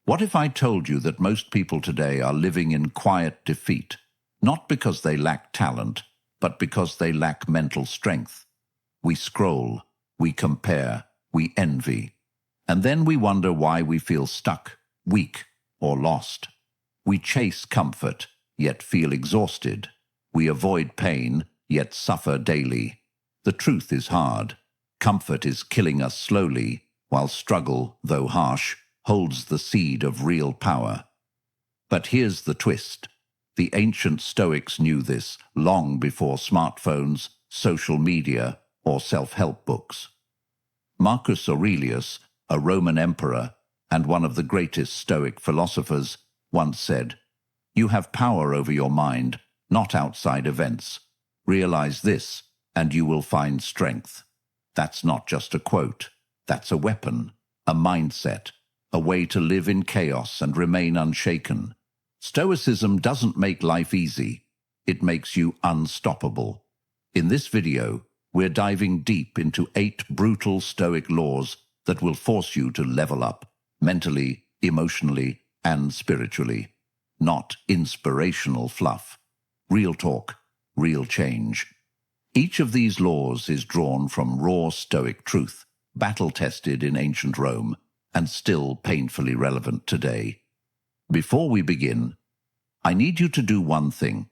What if I told you that most people today are living in quiet defeat, not because they lack talent, but because they lack mental strength? We scroll, we compare, we envy, and then we wonder why we feel stuck, weak, or lost. We chase comfort, yet feel exhausted. We avoid pain, yet suffer daily. The truth is hard. Comfort is killing us slowly, while struggle, though harsh, holds the seed of real power. But here's the twist. The ancient Stoics knew this long before smartphones, social media, or self-help books. Marcus Aurelius, a Roman emperor and one of the greatest Stoic philosophers, once said, "You have power over your mind, not outside events. Realize this, and you will find strength." That's not just a quote. That's a weapon, a mindset, a way to live in chaos and remain unshaken. Stoicism doesn't make life easy. It makes you unstoppable. In this video, we're diving deep into 8 brutal Stoic laws that will force you to level up, mentally, emotionally, and spiritually. Not inspirational fluff. Real talk, real change. Each of these laws is drawn from raw Stoic truth, battle-tested in ancient Rome, and still painfully relevant today. Before we begin, I need you to do one thing.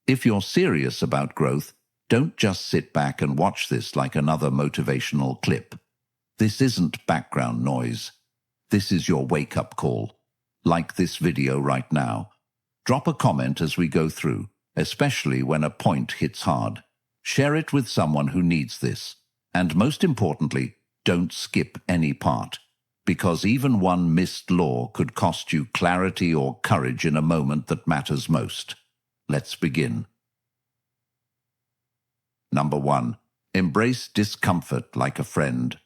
If you're serious about growth, don't just sit back and watch this like another motivational clip. This isn't background noise. This is your wake-up call. Like this video right now. Drop a comment as we go through, especially when a point hits hard. Share it with someone who needs this. And most importantly, don't skip any part, because even one missed law could cost you clarity or courage in a moment that matters most. Let's begin. Number 1. Embrace discomfort like a friend.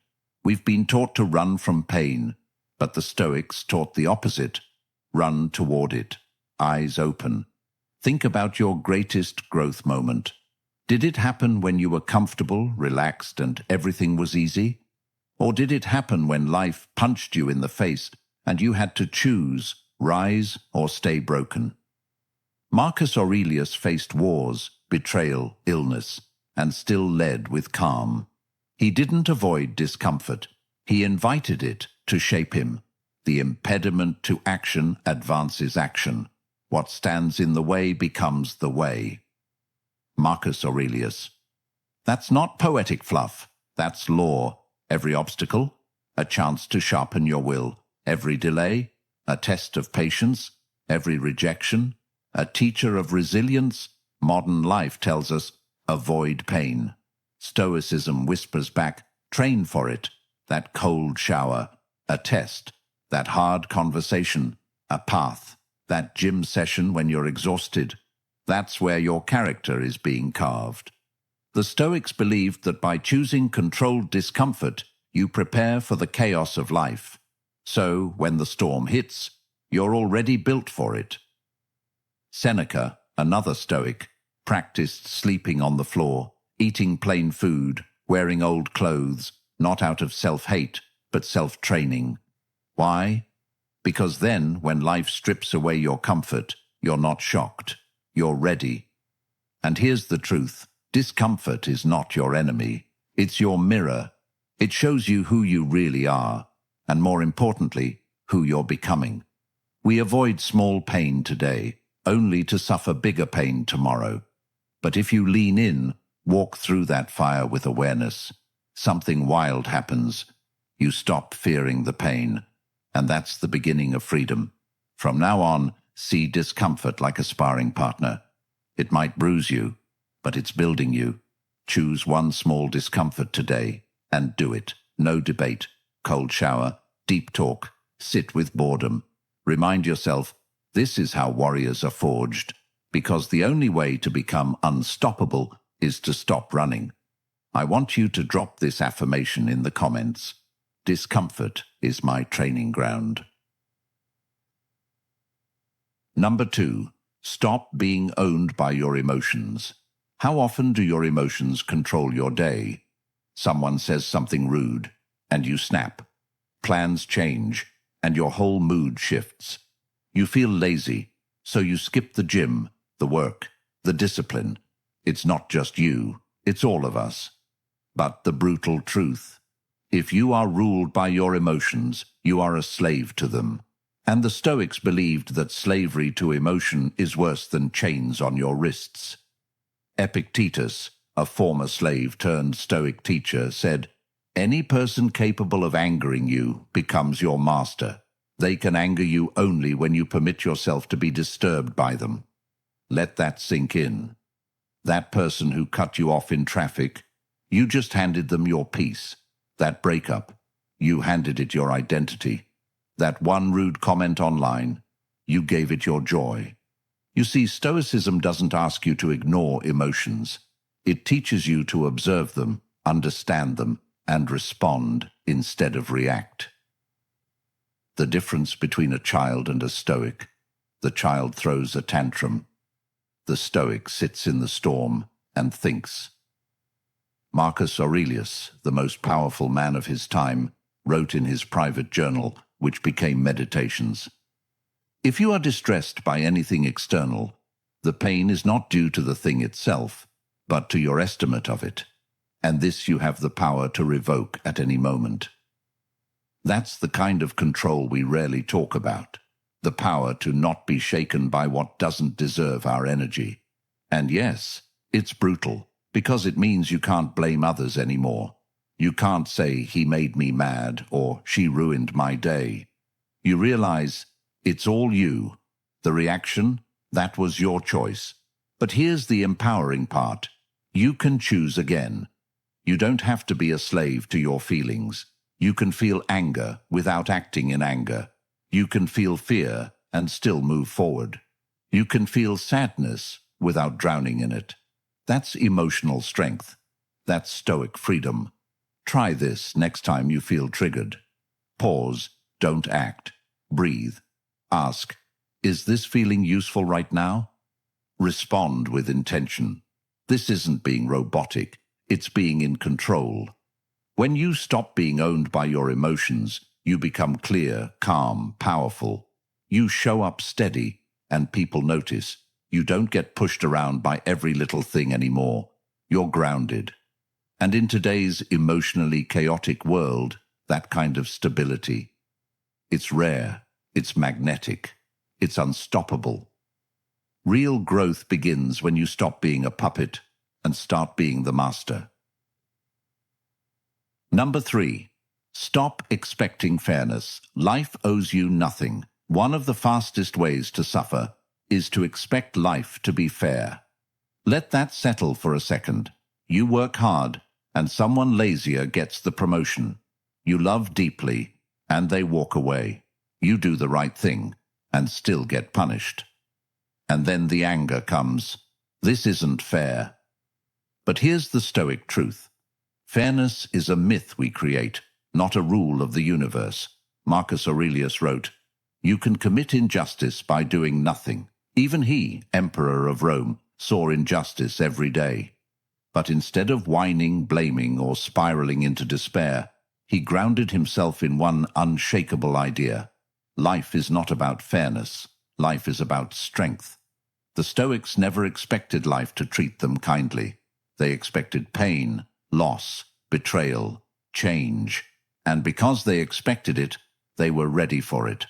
We've been taught to run from pain, but the Stoics taught the opposite. Run toward it, eyes open. Think about your greatest growth moment. Did it happen when you were comfortable, relaxed, and everything was easy? Or did it happen when life punched you in the face and you had to choose, rise or stay broken? Marcus Aurelius faced wars, betrayal, illness, and still led with calm. He didn't avoid discomfort. He invited it to shape him. The impediment to action advances action. What stands in the way becomes the way. Marcus Aurelius. That's not poetic fluff. That's law. Every obstacle, a chance to sharpen your will. Every delay, a test of patience. Every rejection, a teacher of resilience. Modern life tells us, avoid pain. Stoicism whispers back, train for it. That cold shower, a test. That hard conversation, a path. That gym session when you're exhausted. That's where your character is being carved. The Stoics believed that by choosing controlled discomfort, you prepare for the chaos of life. So, when the storm hits, you're already built for it. Seneca, another Stoic, practiced sleeping on the floor, eating plain food, wearing old clothes, not out of self-hate, but self-training. Why? Because then, when life strips away your comfort, you're not shocked. You're ready. And here's the truth. Discomfort is not your enemy. It's your mirror. It shows you who you really are, and more importantly, who you're becoming. We avoid small pain today, only to suffer bigger pain tomorrow. But if you lean in, walk through that fire with awareness, something wild happens. You stop fearing the pain, and that's the beginning of freedom. From now on, see discomfort like a sparring partner. It might bruise you, but it's building you. Choose one small discomfort today and do it. No debate, cold shower, deep talk, sit with boredom. Remind yourself, this is how warriors are forged, because the only way to become unstoppable is to stop running. I want you to drop this affirmation in the comments. Discomfort is my training ground. Number 2. Stop being owned by your emotions. How often do your emotions control your day? Someone says something rude, and you snap. Plans change, and your whole mood shifts. You feel lazy, so you skip the gym, the work, the discipline. It's not just you, it's all of us. But the brutal truth: if you are ruled by your emotions, you are a slave to them. And the Stoics believed that slavery to emotion is worse than chains on your wrists. Epictetus, a former slave turned Stoic teacher, said, "Any person capable of angering you becomes your master. They can anger you only when you permit yourself to be disturbed by them." Let that sink in. That person who cut you off in traffic, you just handed them your peace. That breakup, you handed it your identity. That one rude comment online, you gave it your joy. You see, Stoicism doesn't ask you to ignore emotions. It teaches you to observe them, understand them, and respond instead of react. The difference between a child and a Stoic: the child throws a tantrum. The Stoic sits in the storm and thinks. Marcus Aurelius, the most powerful man of his time, wrote in his private journal, which became Meditations, "If you are distressed by anything external, the pain is not due to the thing itself, but to your estimate of it, and this you have the power to revoke at any moment." That's the kind of control we rarely talk about, the power to not be shaken by what doesn't deserve our energy. And yes, it's brutal, because it means you can't blame others anymore. You can't say, "He made me mad," or "She ruined my day." You realize it's all you. The reaction, that was your choice. But here's the empowering part: you can choose again. You don't have to be a slave to your feelings. You can feel anger without acting in anger. You can feel fear and still move forward. You can feel sadness without drowning in it. That's emotional strength. That's Stoic freedom. Try this next time you feel triggered. Pause, don't act. Breathe. Ask, is this feeling useful right now? Respond with intention. This isn't being robotic, it's being in control. When you stop being owned by your emotions, you become clear, calm, powerful. You show up steady, and people notice. You don't get pushed around by every little thing anymore. You're grounded. And in today's emotionally chaotic world, that kind of stability, it's rare, it's magnetic, it's unstoppable. Real growth begins when you stop being a puppet and start being the master. Number 3. Stop expecting fairness. Life owes you nothing. One of the fastest ways to suffer is to expect life to be fair. Let that settle for a second. You work hard, and someone lazier gets the promotion. You love deeply, and they walk away. You do the right thing, and still get punished. And then the anger comes. This isn't fair. But here's the Stoic truth. Fairness is a myth we create, not a rule of the universe. Marcus Aurelius wrote, "You can commit injustice by doing nothing." Even he, Emperor of Rome, saw injustice every day. But instead of whining, blaming, or spiraling into despair, he grounded himself in one unshakable idea. Life is not about fairness. Life is about strength. The Stoics never expected life to treat them kindly. They expected pain, loss, betrayal, change. And because they expected it, they were ready for it.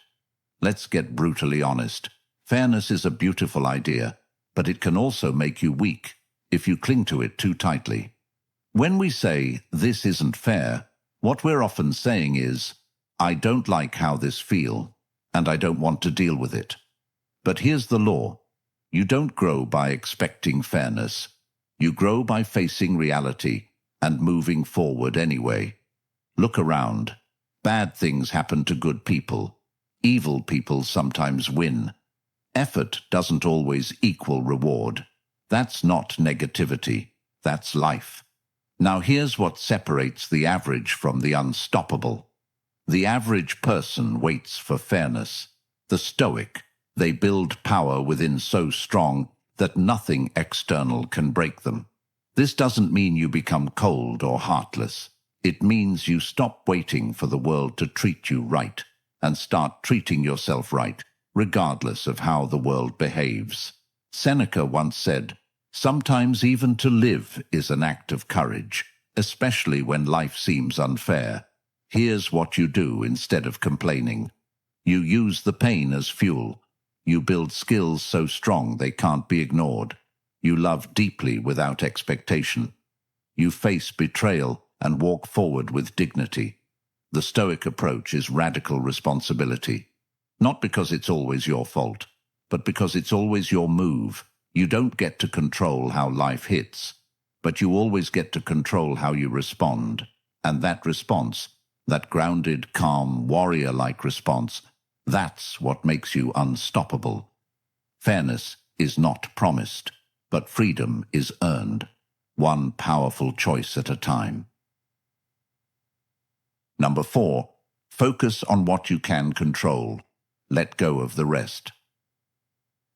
Let's get brutally honest. Fairness is a beautiful idea, but it can also make you weak if you cling to it too tightly. When we say, "This isn't fair," what we're often saying is, "I don't like how this feels, and I don't want to deal with it." But here's the law. You don't grow by expecting fairness. You grow by facing reality and moving forward anyway. Look around. Bad things happen to good people. Evil people sometimes win. Effort doesn't always equal reward. That's not negativity. That's life. Now here's what separates the average from the unstoppable. The average person waits for fairness. The Stoic, they build power within so strong that nothing external can break them. This doesn't mean you become cold or heartless. It means you stop waiting for the world to treat you right, and start treating yourself right, regardless of how the world behaves. Seneca once said, "Sometimes even to live is an act of courage, especially when life seems unfair. Here's what you do instead of complaining. You use the pain as fuel. You build skills so strong they can't be ignored. You love deeply without expectation. You face betrayal and walk forward with dignity." The Stoic approach is radical responsibility. Not because it's always your fault, but because it's always your move. You don't get to control how life hits, but you always get to control how you respond. And that response, that grounded, calm, warrior-like response, that's what makes you unstoppable. Fairness is not promised, but freedom is earned, one powerful choice at a time. Number 4, focus on what you can control. Let go of the rest.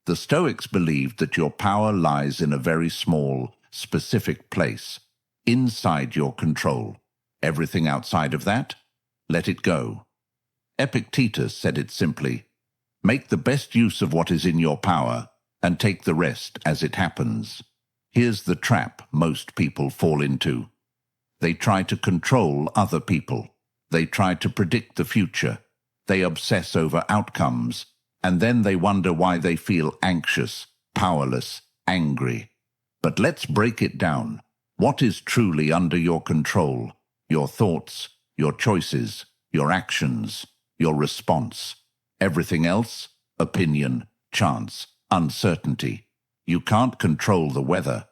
The Stoics believed that your power lies in a very small, specific place, inside your control. Everything outside of that, let it go. Epictetus said it simply, "Make the best use of what is in your power, and take the rest as it happens." Here's the trap most people fall into. They try to control other people. They try to predict the future. They obsess over outcomes, and then they wonder why they feel anxious, powerless, angry. But let's break it down. What is truly under your control? Your thoughts, your choices, your actions, your response. Everything else, opinion, chance, uncertainty. You can't control the weather,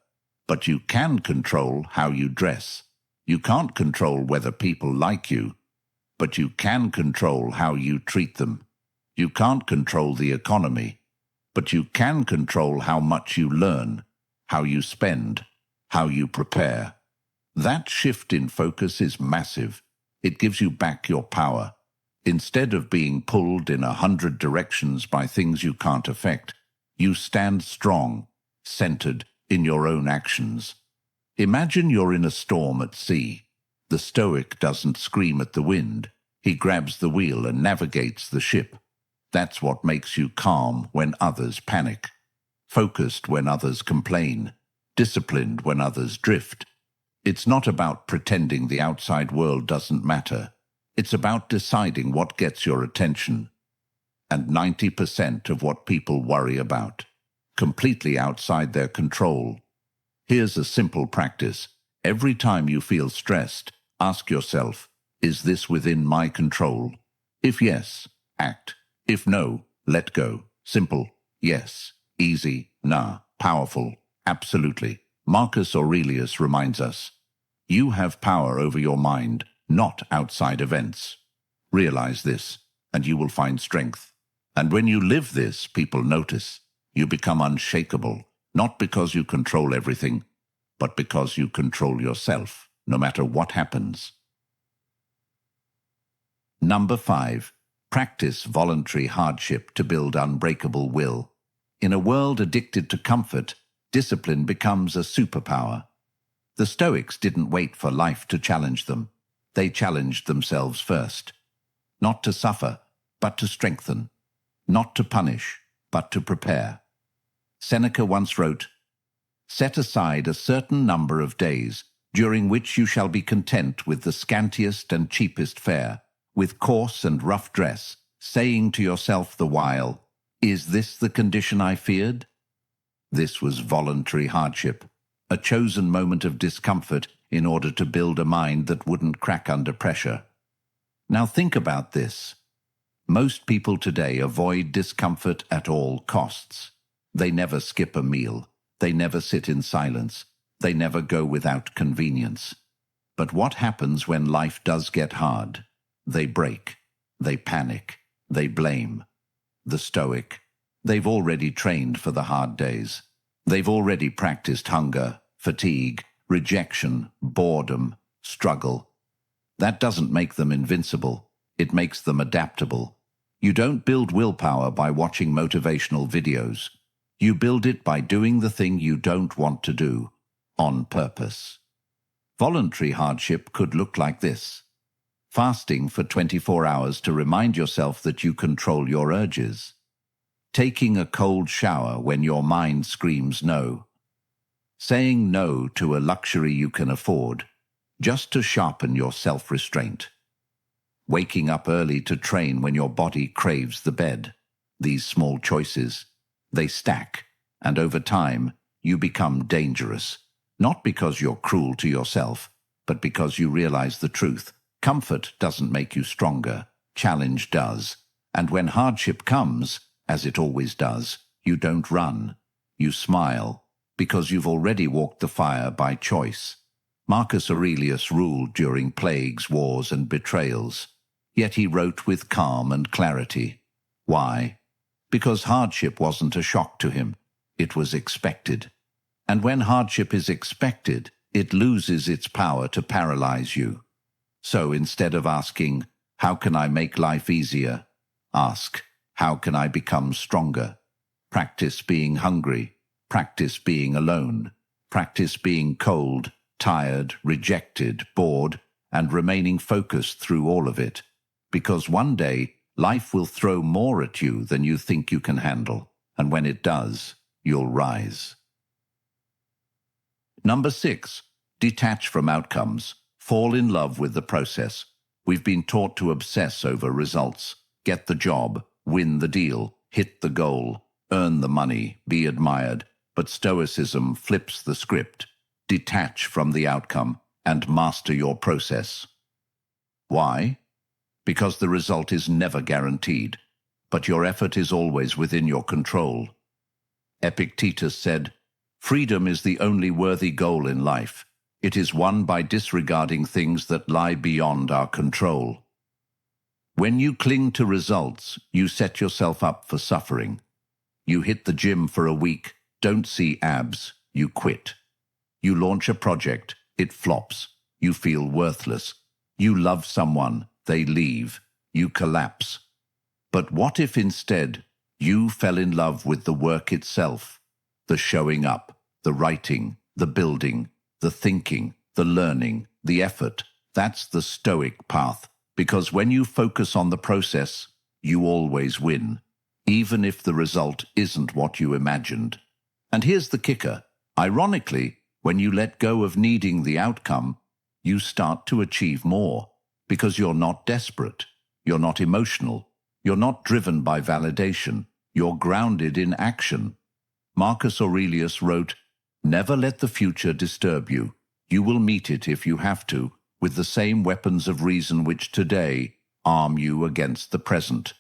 but you can control how you dress. You can't control whether people like you, but you can control how you treat them. You can't control the economy, but you can control how much you learn, how you spend, how you prepare. That shift in focus is massive. It gives you back your power. Instead of being pulled in 100 directions by things you can't affect, you stand strong, centered in your own actions. Imagine you're in a storm at sea. The Stoic doesn't scream at the wind. He grabs the wheel and navigates the ship. That's what makes you calm when others panic, focused when others complain, disciplined when others drift. It's not about pretending the outside world doesn't matter. It's about deciding what gets your attention. And 90% of what people worry about, completely outside their control. Here's a simple practice. Every time you feel stressed, ask yourself, is this within my control? If yes, act. If no, let go. Simple. Yes. Easy. Nah. Powerful. Absolutely. Marcus Aurelius reminds us, you have power over your mind, not outside events. Realize this, and you will find strength. And when you live this, people notice. You become unshakable, not because you control everything, but because you control yourself, no matter what happens. Number 5. Practice voluntary hardship to build unbreakable will. In a world addicted to comfort, discipline becomes a superpower. The Stoics didn't wait for life to challenge them. They challenged themselves first. Not to suffer, but to strengthen. Not to punish, but to prepare. Seneca once wrote, "Set aside a certain number of days, during which you shall be content with the scantiest and cheapest fare, with coarse and rough dress, saying to yourself the while, 'Is this the condition I feared?'" This was voluntary hardship, a chosen moment of discomfort in order to build a mind that wouldn't crack under pressure. Now think about this. Most people today avoid discomfort at all costs. They never skip a meal. They never sit in silence. They never go without convenience. But what happens when life does get hard? They break. They panic. They blame. The Stoic. They've already trained for the hard days. They've already practiced hunger, fatigue, rejection, boredom, struggle. That doesn't make them invincible. It makes them adaptable. You don't build willpower by watching motivational videos. You build it by doing the thing you don't want to do, on purpose. Voluntary hardship could look like this. fasting for 24 hours to remind yourself that you control your urges, taking a cold shower when your mind screams no, saying no to a luxury you can afford, just to sharpen your self-restraint, waking up early to train when your body craves the bed. These small choices, they stack, and over time, you become dangerous, not because you're cruel to yourself, but because you realize the truth. Comfort doesn't make you stronger, challenge does. And when hardship comes, as it always does, you don't run, you smile, because you've already walked the fire by choice. Marcus Aurelius ruled during plagues, wars, and betrayals, yet he wrote with calm and clarity. Why? Because hardship wasn't a shock to him, it was expected. And when hardship is expected, it loses its power to paralyze you. So instead of asking, how can I make life easier? Ask, how can I become stronger? Practice being hungry, practice being alone, practice being cold, tired, rejected, bored, and remaining focused through all of it. Because one day, life will throw more at you than you think you can handle, and when it does, you'll rise. Number 6, detach from outcomes. Fall in love with the process. We've been taught to obsess over results. Get the job, win the deal, hit the goal, earn the money, be admired. But Stoicism flips the script. Detach from the outcome and master your process. Why? Because the result is never guaranteed, but your effort is always within your control. Epictetus said, "Freedom is the only worthy goal in life. It is won by disregarding things that lie beyond our control." When you cling to results, you set yourself up for suffering. You hit the gym for a week, don't see abs, you quit. You launch a project, it flops, you feel worthless. You love someone, they leave, you collapse. But what if instead you fell in love with the work itself? The showing up, the writing, the building, the thinking, the learning, the effort. That's the Stoic path, because when you focus on the process, you always win, even if the result isn't what you imagined. And here's the kicker. Ironically, when you let go of needing the outcome, you start to achieve more, because you're not desperate, you're not emotional, you're not driven by validation, you're grounded in action. Marcus Aurelius wrote, "Never let the future disturb you. You will meet it if you have to, with the same weapons of reason which today arm you against the present."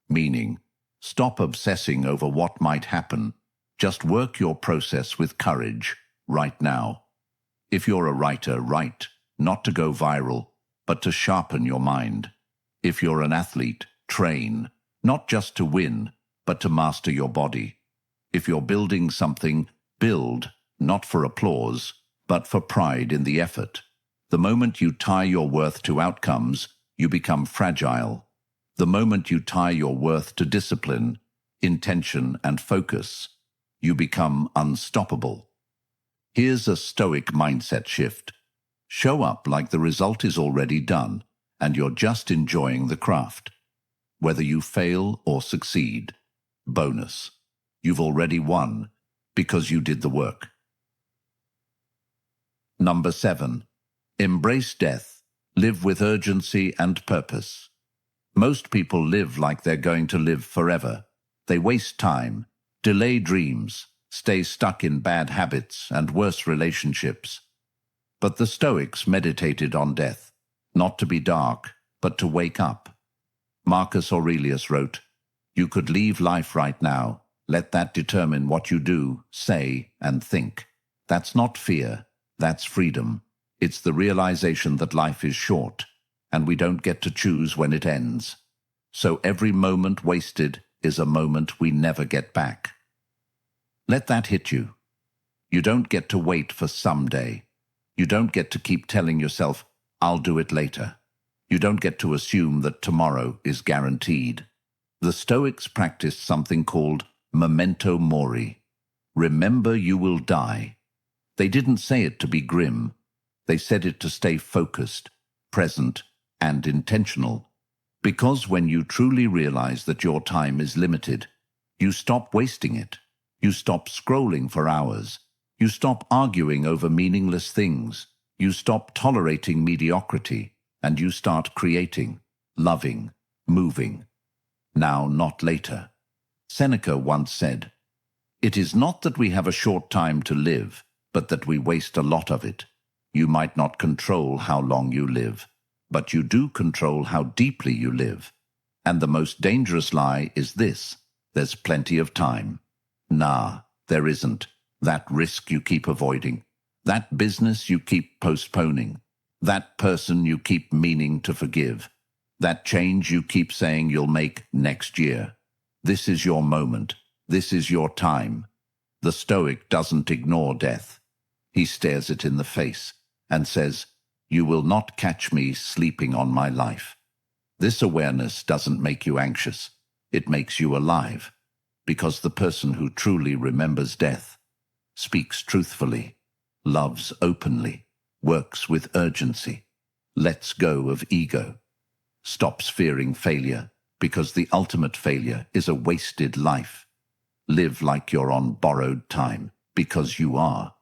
Meaning, stop obsessing over what might happen. Just work your process with courage, right now. If you're a writer, write, not to go viral, but to sharpen your mind. If you're an athlete, train, not just to win, but to master your body. If you're building something, build, not for applause, but for pride in the effort. The moment you tie your worth to outcomes, you become fragile. The moment you tie your worth to discipline, intention, and focus, you become unstoppable. Here's a Stoic mindset shift. Show up like the result is already done, and you're just enjoying the craft. Whether you fail or succeed, bonus. You've already won, because you did the work. Number 7. Embrace death. Live with urgency and purpose. Most people live like they're going to live forever. They waste time, delay dreams, stay stuck in bad habits and worse relationships. But the Stoics meditated on death, not to be dark, but to wake up. Marcus Aurelius wrote, "You could leave life right now. Let that determine what you do, say, and think." That's not fear, that's freedom. It's the realization that life is short, and we don't get to choose when it ends. So every moment wasted is a moment we never get back. Let that hit you. You don't get to wait for someday. You don't get to keep telling yourself, "I'll do it later." You don't get to assume that tomorrow is guaranteed. The Stoics practiced something called memento mori. Remember you will die. They didn't say it to be grim. They said it to stay focused, present, and intentional. Because when you truly realize that your time is limited, you stop wasting it. You stop scrolling for hours. You stop arguing over meaningless things. You stop tolerating mediocrity, and you start creating, loving, moving. Now, not later. Seneca once said, "It is not that we have a short time to live, but that we waste a lot of it. You might not control how long you live, but you do control how deeply you live. And the most dangerous lie is this: there's plenty of time. Nah, there isn't. That risk you keep avoiding, that business you keep postponing, that person you keep meaning to forgive, that change you keep saying you'll make next year. This is your moment. This is your time." The Stoic doesn't ignore death. He stares it in the face and says, "You will not catch me sleeping on my life." This awareness doesn't make you anxious. It makes you alive, because the person who truly remembers death speaks truthfully, loves openly, works with urgency, lets go of ego, stops fearing failure, because the ultimate failure is a wasted life. Live like you're on borrowed time, because you are.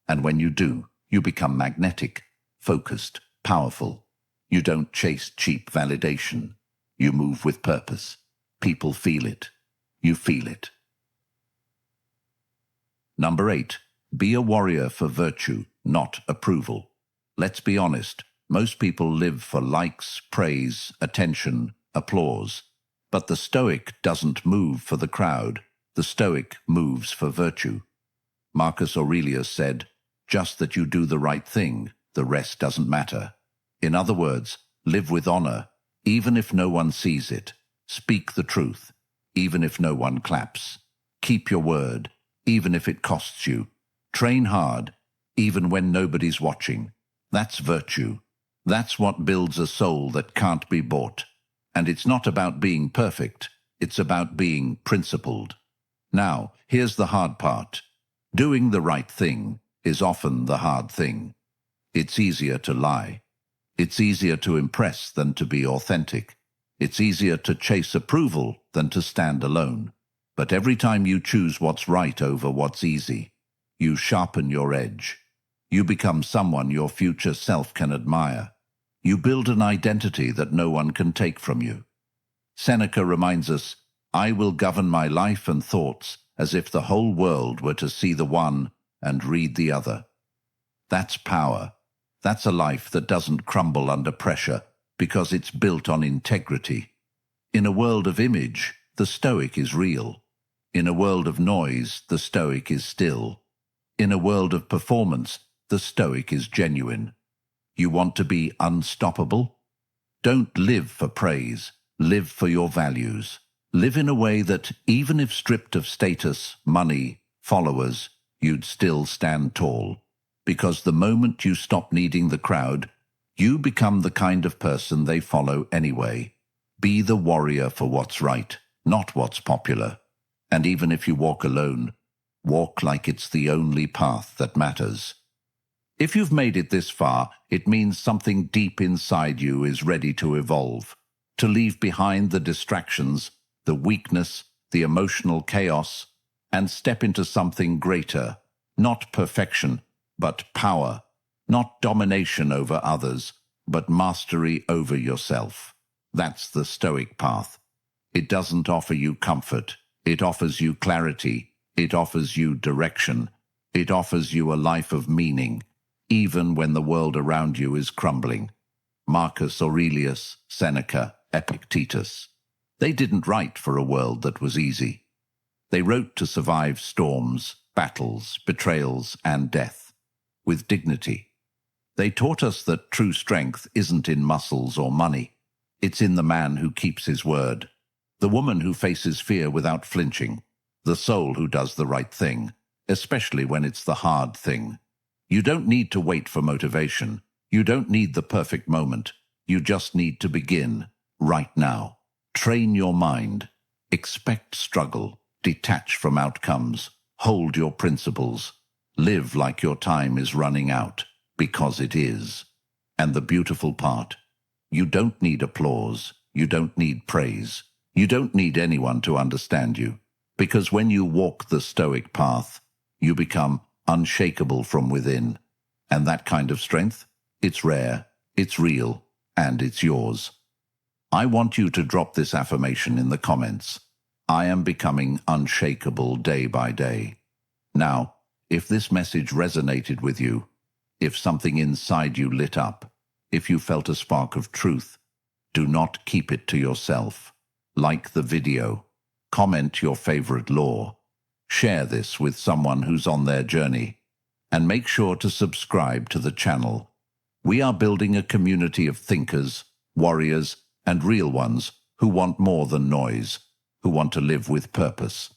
And when you do, you become magnetic, focused, powerful. You don't chase cheap validation. You move with purpose. People feel it. You feel it. Number 8. Be a warrior for virtue, not approval. Let's be honest. Most people live for likes, praise, attention, applause. But the Stoic doesn't move for the crowd. The Stoic moves for virtue. Marcus Aurelius said, "Just that you do the right thing, the rest doesn't matter." In other words, live with honor, even if no one sees it. Speak the truth, even if no one claps. Keep your word, even if it costs you. Train hard, even when nobody's watching. That's virtue. That's what builds a soul that can't be bought. And it's not about being perfect. It's about being principled. Now, here's the hard part. Doing the right thing is often the hard thing. It's easier to lie. It's easier to impress than to be authentic. It's easier to chase approval than to stand alone. But every time you choose what's right over what's easy, you sharpen your edge. You become someone your future self can admire. You build an identity that no one can take from you. Seneca reminds us, "I will govern my life and thoughts as if the whole world were to see the one and read the other." That's power. That's a life that doesn't crumble under pressure because it's built on integrity. In a world of image, the Stoic is real. In a world of noise, the Stoic is still. In a world of performance, the Stoic is genuine. You want to be unstoppable? Don't live for praise. Live for your values. Live in a way that, even if stripped of status, money, followers, you'd still stand tall. Because the moment you stop needing the crowd, you become the kind of person they follow anyway. Be the warrior for what's right, not what's popular. And even if you walk alone, walk like it's the only path that matters. If you've made it this far, it means something deep inside you is ready to evolve, to leave behind the distractions, the weakness, the emotional chaos, and step into something greater, not perfection, but power, not domination over others, but mastery over yourself. That's the Stoic path. It doesn't offer you comfort. It offers you clarity. It offers you direction. It offers you a life of meaning, even when the world around you is crumbling. Marcus Aurelius, Seneca, Epictetus. They didn't write for a world that was easy. They wrote to survive storms, battles, betrayals, and death, with dignity. They taught us that true strength isn't in muscles or money. It's in the man who keeps his word, the woman who faces fear without flinching, the soul who does the right thing, especially when it's the hard thing. You don't need to wait for motivation. You don't need the perfect moment. You just need to begin, right now. Train your mind. Expect struggle. Detach from outcomes. Hold your principles. Live like your time is running out, because it is. And the beautiful part, You don't need applause. You don't need praise. You don't need anyone to understand you. Because when you walk the Stoic path, you become unshakable from within. And that kind of strength, it's rare, it's real, and it's yours. I want you to drop this affirmation in the comments. I am becoming unshakable day by day. Now, if this message resonated with you, if something inside you lit up, if you felt a spark of truth, do not keep it to yourself. Like the video, comment your favorite law, share this with someone who's on their journey, and make sure to subscribe to the channel. We are building a community of thinkers, warriors, and real ones who want more than noise, who want to live with purpose.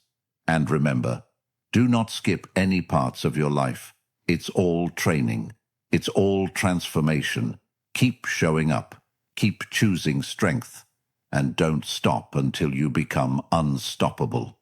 And remember, do not skip any parts of your life. It's all training. It's all transformation. Keep showing up. Keep choosing strength. And don't stop until you become unstoppable.